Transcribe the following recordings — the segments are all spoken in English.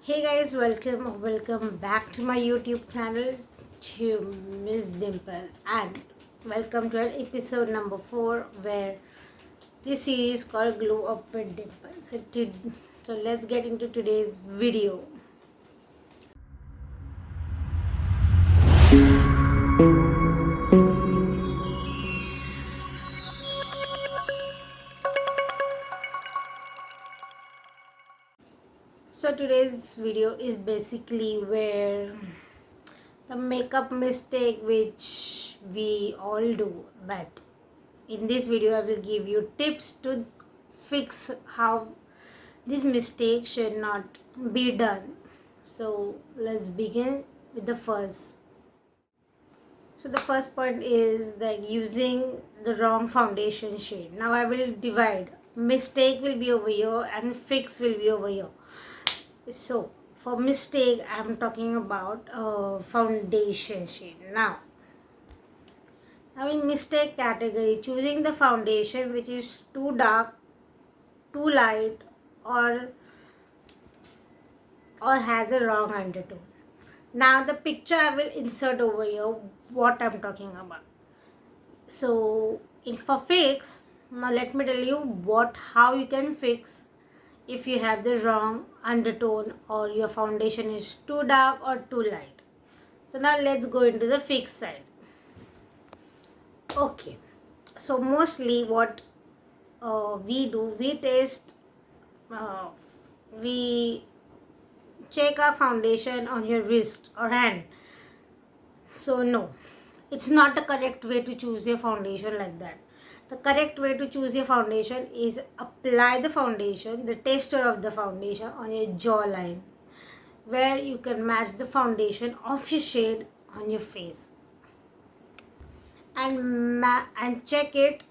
Hey guys, welcome back to my YouTube channel to Miss Dimple, and welcome to episode number 4 where this series called Glow Up with Dimple. So let's get into today's video. So today's video is basically where the makeup mistake which we all do, but in this video I will give you tips to fix how this mistake should not be done. So let's begin with the first. So the first point is that using the wrong foundation shade. Now I will divide. Mistake will be over here and fix will be over here. So for mistake, I'm talking about foundation shade. Now in mistake category, choosing the foundation which is too dark, too light, or has a wrong undertone. Now the picture I will insert over here what I'm talking about. So for fix, now let me tell you how you can fix if you have the wrong undertone or your foundation is too dark or too light. So now let's go into the fix side. Okay, so mostly what we do, we test, we check our foundation on your wrist or hand. So no, it's not the correct way to choose your foundation like that. The correct way to choose your foundation is apply the foundation, the texture of the foundation on your jawline, where you can match the foundation of your shade on your face, and check it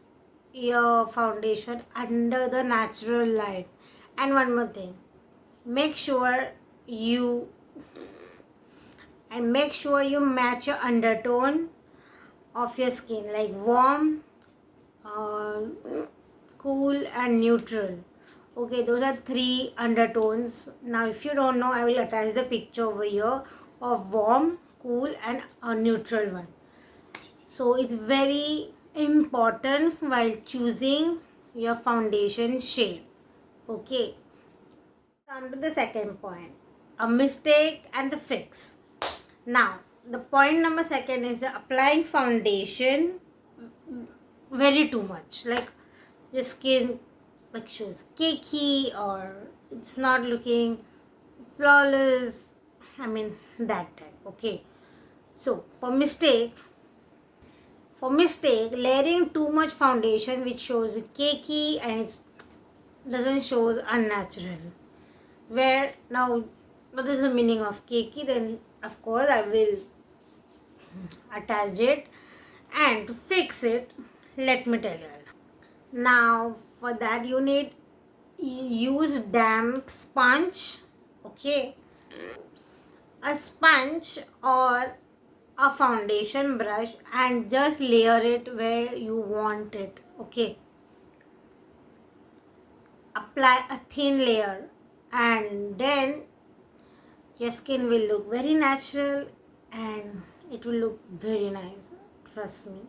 your foundation under the natural light. And one more thing, make sure you match your undertone of your skin, like warm, cool and neutral. Okay, those are 3 undertones. Now if you don't know, I will attach the picture over here of warm, cool and a neutral one. So it's very important while choosing your foundation shade. Okay, come to the second point, a mistake and the fix. Now the point number 2 is applying foundation very too much, like your skin like shows cakey or it's not looking flawless. I mean that type. Okay, so for mistake, layering too much foundation which shows cakey and it doesn't shows unnatural. Where now what is the meaning of cakey? Then of course I will attach it, and to fix it, let me tell you. Now for that you need use damp sponge. Okay, a sponge or a foundation brush and just layer it where you want it. Okay, apply a thin layer and then your skin will look very natural and it will look very nice, trust me.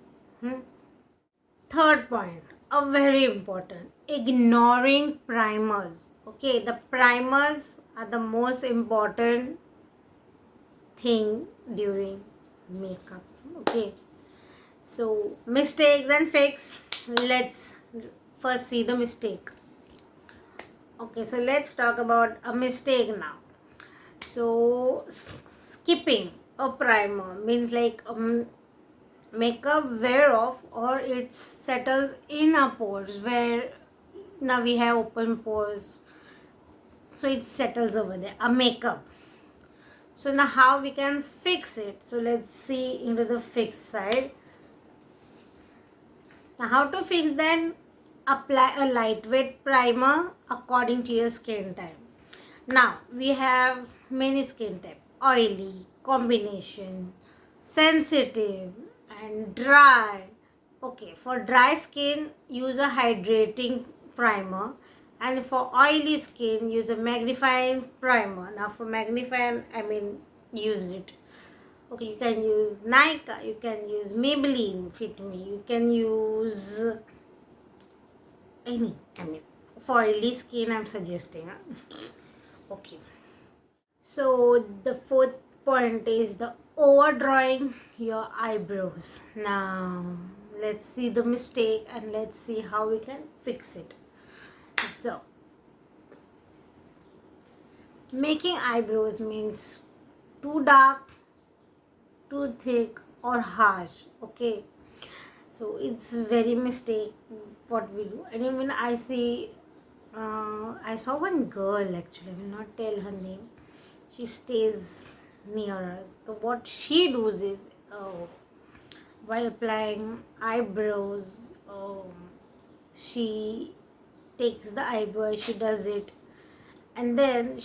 Third point, a very important, ignoring primers. Okay, the primers are the most important thing during makeup. Okay, so mistakes and fix. Let's first see the mistake. Okay, so let's talk about a mistake now. So skipping a primer means like makeup wear off or it settles in our pores, where now we have open pores, so it settles over there, a makeup. So now how we can fix it? So let's see into the fix side. Now how to fix that? Apply a lightweight primer according to your skin type. Now we have many skin type: oily, combination, sensitive and dry. Okay, for dry skin use a hydrating primer, And for oily skin, use a magnifying primer. Now for magnifying, I mean use it. Okay, you can use Nykaa, you can use Maybelline Fit Me, you can use any. I mean, for oily skin, I'm suggesting. Okay. So the fourth point is the overdrawing your eyebrows. Now let's see the mistake and let's see how we can fix it. So making eyebrows means too dark, too thick or harsh. Okay, so it's very mistake what we do. And even I saw one girl, actually I will not tell her name, she stays near us. So what she does is, while applying eyebrows, she takes the eyebrow, she does it, and then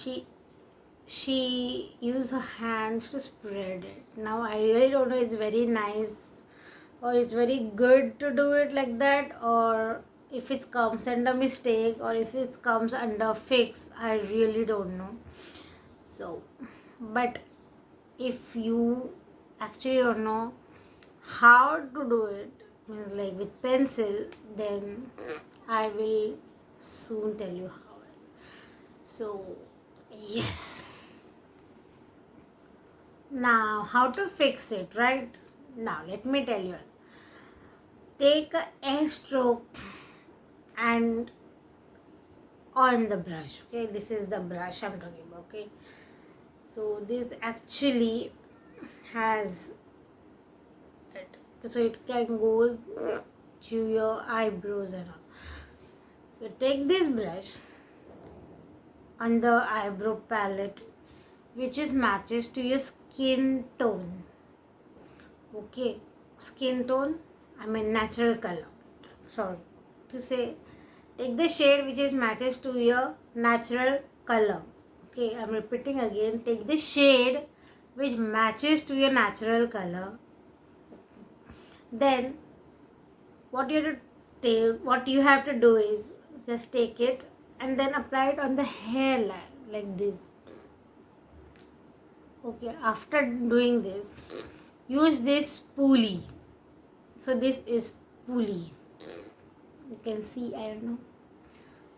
she use her hands to spread it. Now I really don't know it's very nice or it's very good to do it like that, or if it comes under mistake or if it comes under fix, I really don't know. So but if you actually don't know how to do it, means like with pencil, then I will soon tell you how. So yes, now how to fix it, right? Now let me tell you. Take a air stroke and on the brush. Okay, this is the brush I'm talking about. Okay, so this actually has it, so it can go to your eyebrows and all. So take this brush on the eyebrow palette which is matches to your skin tone. Okay, skin tone, I mean natural color, sorry to say. Take the shade which is matches to your natural color. Okay, I'm repeating again. Take the shade which matches to your natural color. Then what you have to do is just take it and then apply it on the hairline like this. Okay, after doing this, use this spoolie. So this is spoolie, you can see, I don't know.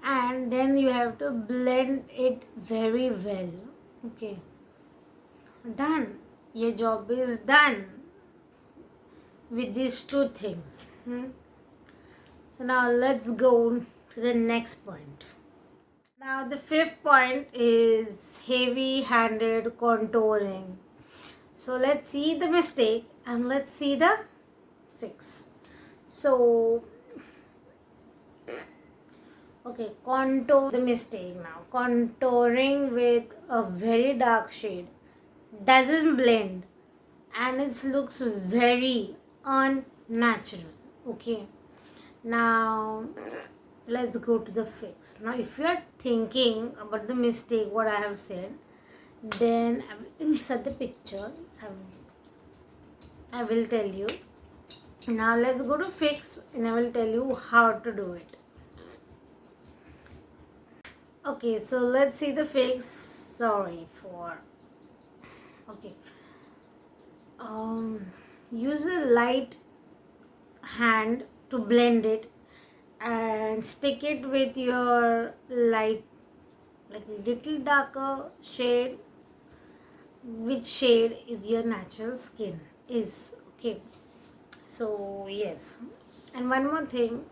And then you have to blend it very well. Okay, done, your job is done with these two things. So now let's go to the next point. Now the fifth point is heavy handed contouring. So let's see the mistake and let's see the fix. So okay, contour the mistake now. Contouring with a very dark shade doesn't blend and it looks very unnatural. Okay, now let's go to the fix. Now if you are thinking about the mistake what I have said, then I will insert the picture. I will tell you. Now let's go to fix and I will tell you how to do it. Okay, so let's see the fix. Sorry for. Okay, use a light hand to blend it and stick it with your light, like little darker shade. Which shade is your natural skin is. Okay, so yes, and one more thing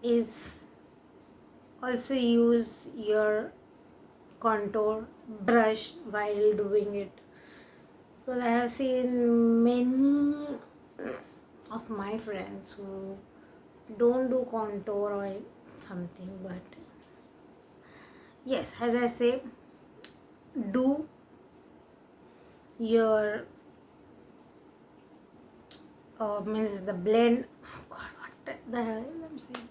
is also use your contour brush while doing it, because I have seen many of my friends who don't do contour or something. But yes, as I say, do your means the blend. Oh God, what the hell I'm saying?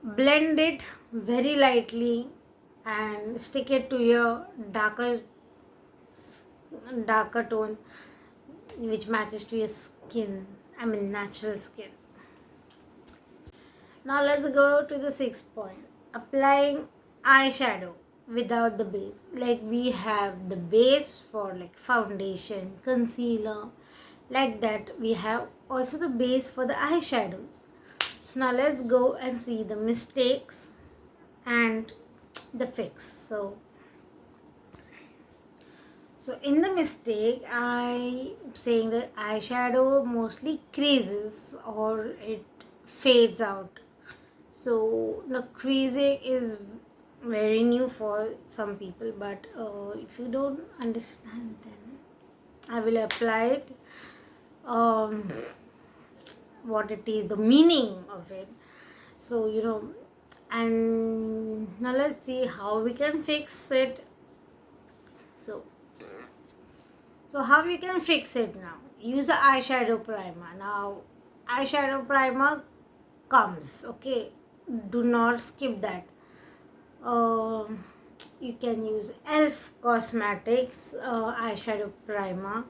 Blend it very lightly and stick it to your darker tone which matches to your skin, I mean natural skin. Now let's go to the sixth point. Applying eyeshadow without the base. Like we have the base for like foundation, concealer, like that. We have also the base for the eyeshadows. So now let's go and see the mistakes and the fix. So in the mistake, I am saying that eyeshadow mostly creases or it fades out. So the creasing is very new for some people, but if you don't understand, then I will apply it. What it is, the meaning of it. So and now let's see how we can fix it. So how you can fix it now? Use a eyeshadow primer. Now eyeshadow primer comes, okay? Do not skip that. You can use Elf Cosmetics eyeshadow primer.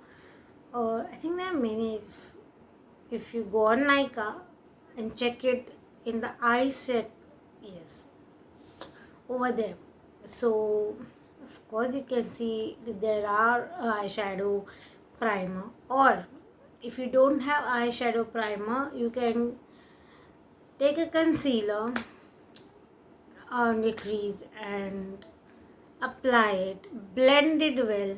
I think there are many. If you go on Nykaa and check it in the eye set, yes, over there. So of course you can see that there are eyeshadow primer, or if you don't have eyeshadow primer, you can take a concealer on your crease and apply it, blend it well.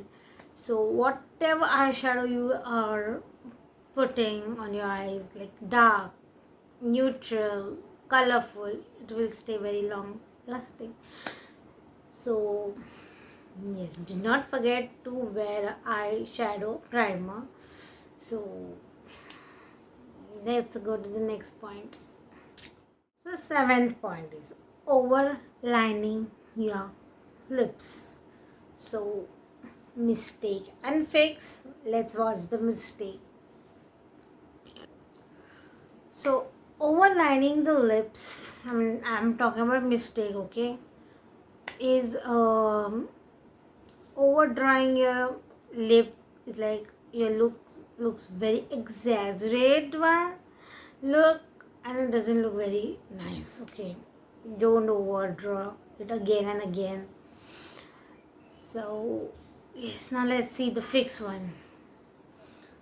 So whatever eyeshadow you are putting on your eyes, like dark, neutral, colorful, it will stay very long lasting. So yes, do not forget to wear eyeshadow primer. So let's go to the next point. So seventh point is overlining your lips. So mistake and fix. Let's watch the mistake. So overlining the lips, I'm talking about mistake, okay, is over drawing your lip. Is like your looks very exaggerated one look, and it doesn't look very nice, okay? Don't overdraw it again and again. So yes, now let's see the fix one.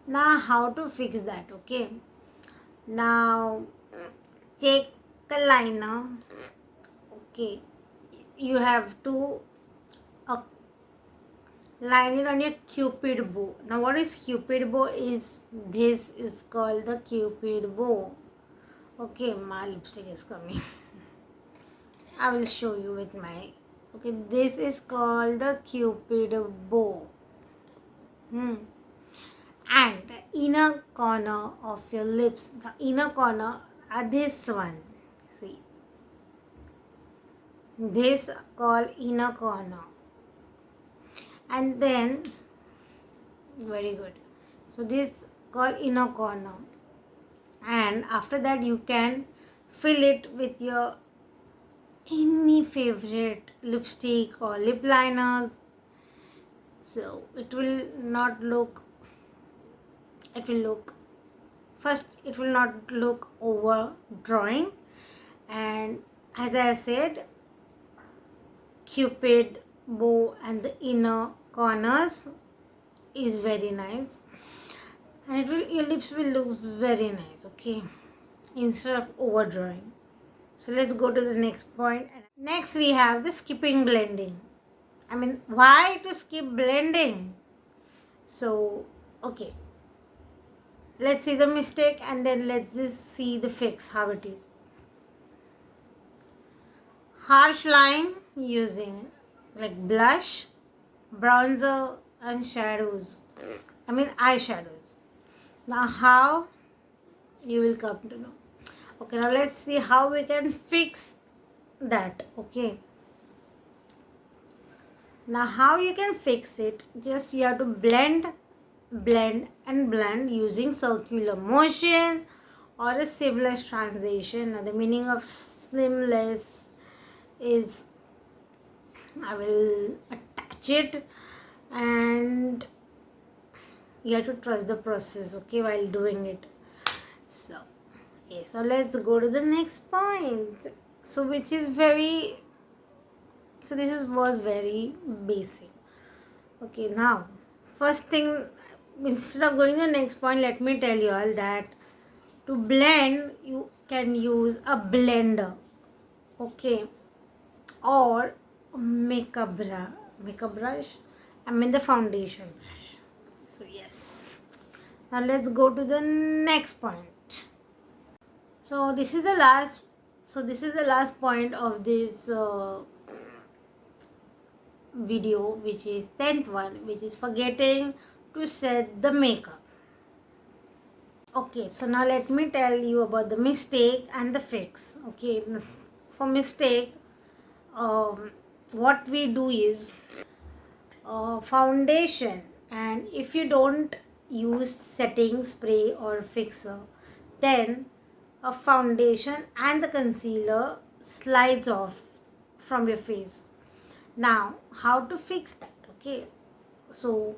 Now how to fix that, okay? Now take a liner, okay? You have to line it on your cupid bow. Now what is cupid bow is, this is called the cupid bow. Okay, my lipstick is coming. I will show you with my, okay, this is called the cupid bow. And the inner corner of your lips, the inner corner are this one. See, this called inner corner. And then, very good. So this called inner corner. And after that you can fill it with your any favorite lipstick or lip liners. So it will not look, it will not look overdrawing. And as I said, cupid bow and the inner corners is very nice, and your lips will look very nice, okay, instead of overdrawing. So let's go to the next point. Next we have the skipping blending. Why to skip blending? So okay, let's see the mistake and then let's just see the fix, how it is. Harsh line using like blush, bronzer and eyeshadows. Now how, you will come to know. Okay, now let's see how we can fix that, okay. Now how you can fix it, just you have to blend using circular motion or a seamless transition. Now the meaning of seamless is, I will attach it and you have to trust the process, okay, while doing it. So Okay, so let's go to the next point. So which is very, so this was very basic. Okay, now first thing, instead of going to the next point, let me tell you all that to blend you can use a blender, okay, or makeup brush, I mean the foundation brush. So yes, now let's go to the next point. So this is the last point of this video, which is 10th one, which is forgetting to set the makeup. Okay, so now let me tell you about the mistake and the fix. Okay, for mistake, what we do is foundation, and if you don't use setting spray or fixer, then a foundation and the concealer slides off from your face. Now how to fix that? Okay, so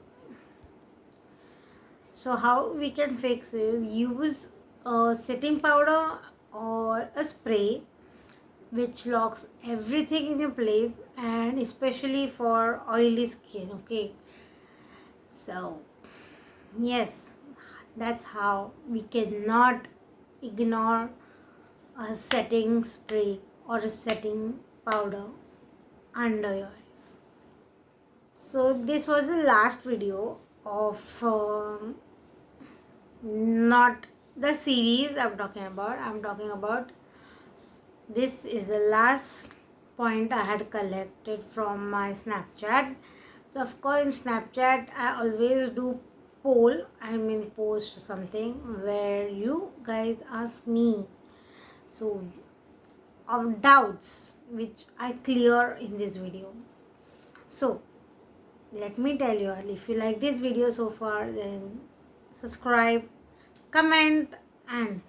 how we can fix is use a setting powder or a spray which locks everything in your place, and especially for oily skin. Okay, so yes, that's how we cannot ignore a setting spray or a setting powder under your eyes. So this was the last video of not the series I'm talking about. This is the last point I had collected from my Snapchat. So of course in Snapchat I always do post something where you guys ask me so of doubts which I clear in this video. So let me tell you all, if you like this video so far, then subscribe, comment, and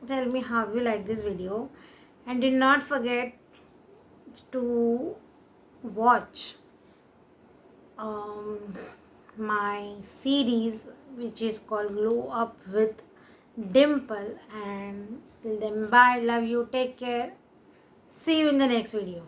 tell me how you like this video, and do not forget to watch my series which is called Glow Up with Dimple. And till then, bye, love you, take care, see you in the next video.